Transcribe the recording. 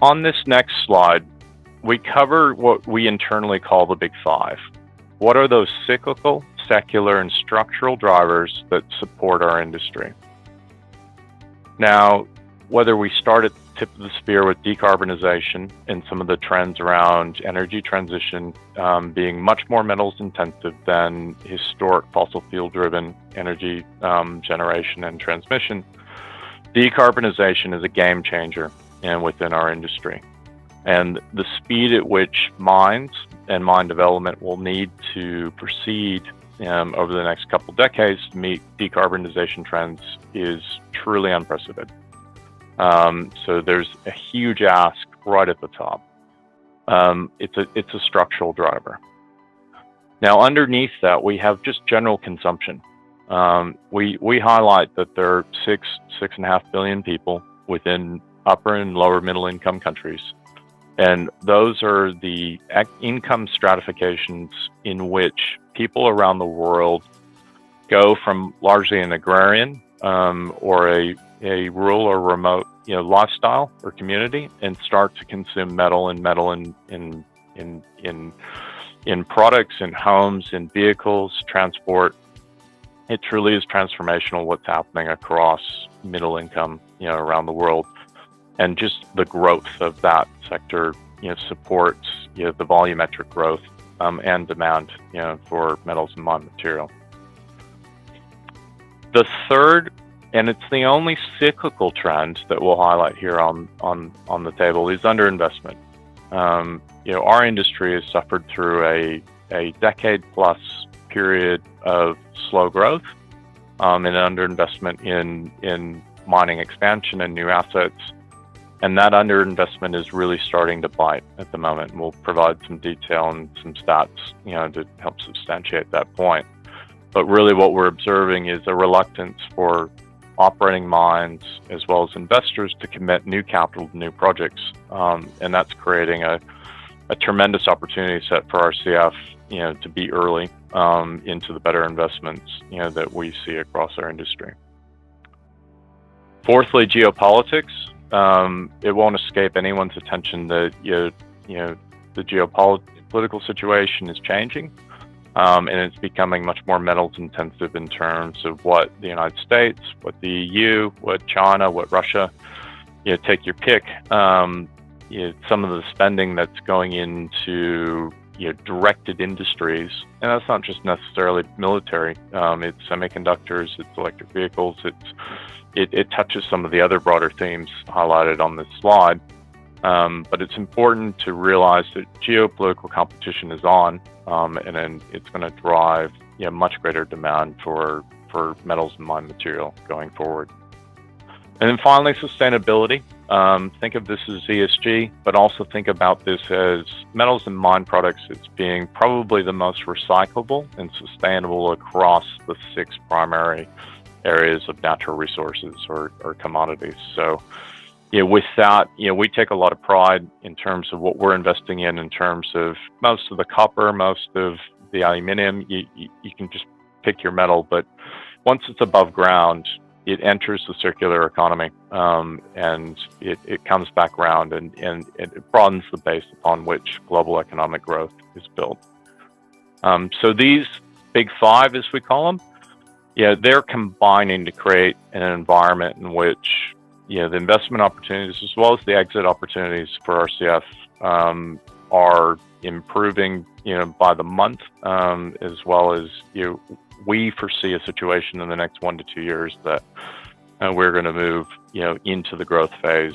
On this next slide, we cover what we internally call the Big Five. What are those cyclical, secular, and structural drivers that support our industry? Now, whether we start at the tip of the spear with decarbonization and some of the trends around energy transition being much more metals intensive than historic fossil fuel driven energy generation and transmission, decarbonization is a game changer within our industry. And the speed at which mines and mine development will need to proceed over the next couple decades to meet decarbonization trends is truly unprecedented. So there's a huge ask right at the top. It's a structural driver. Now, underneath that, we have just general consumption. We highlight that there are 6.5 billion people within upper and lower middle income countries. And those are the income stratifications in which people around the world go from largely an agrarian or a rural or remote lifestyle or community and start to consume metal in products, in homes, in vehicles, transport. It truly is transformational what's happening across middle income around the world. And just the growth of that sector, supports the volumetric growth and demand, for metals and mine material. The third, and it's the only cyclical trend that we'll highlight here on the table, is underinvestment. Our industry has suffered through a decade-plus period of slow growth and underinvestment in mining expansion and new assets. And that underinvestment is really starting to bite at the moment. And we'll provide some detail and some stats, to help substantiate that point. But really what we're observing is a reluctance for operating mines as well as investors to commit new capital to new projects. And that's creating a tremendous opportunity set for RCF, to be early into the better investments, that we see across our industry. Fourthly, geopolitics. It won't escape anyone's attention that the geopolitical situation is changing, and it's becoming much more metals intensive in terms of what the United States, what the EU, what China, what Russia, take your pick. Some of the spending that's going into directed industries, and that's not just necessarily military. It's semiconductors, it's electric vehicles, it touches some of the other broader themes highlighted on this slide. But it's important to realize that geopolitical competition is on, and then it's going to drive much greater demand for metals and mine material going forward. And then finally, sustainability. Think of this as ESG, but also think about this as metals and mine products as being probably the most recyclable and sustainable across the 6 primary areas of natural resources or commodities. So, with that, we take a lot of pride in terms of what we're investing in terms of most of the copper, most of the aluminum. You can just pick your metal, but once it's above ground, it enters the circular economy, and it comes back around and it broadens the base upon which global economic growth is built. So these Big Five, as we call them, they're combining to create an environment in which the investment opportunities as well as the exit opportunities for RCF are improving by the month, as well as we foresee a situation in the next 1 to 2 years that we're going to move into the growth phase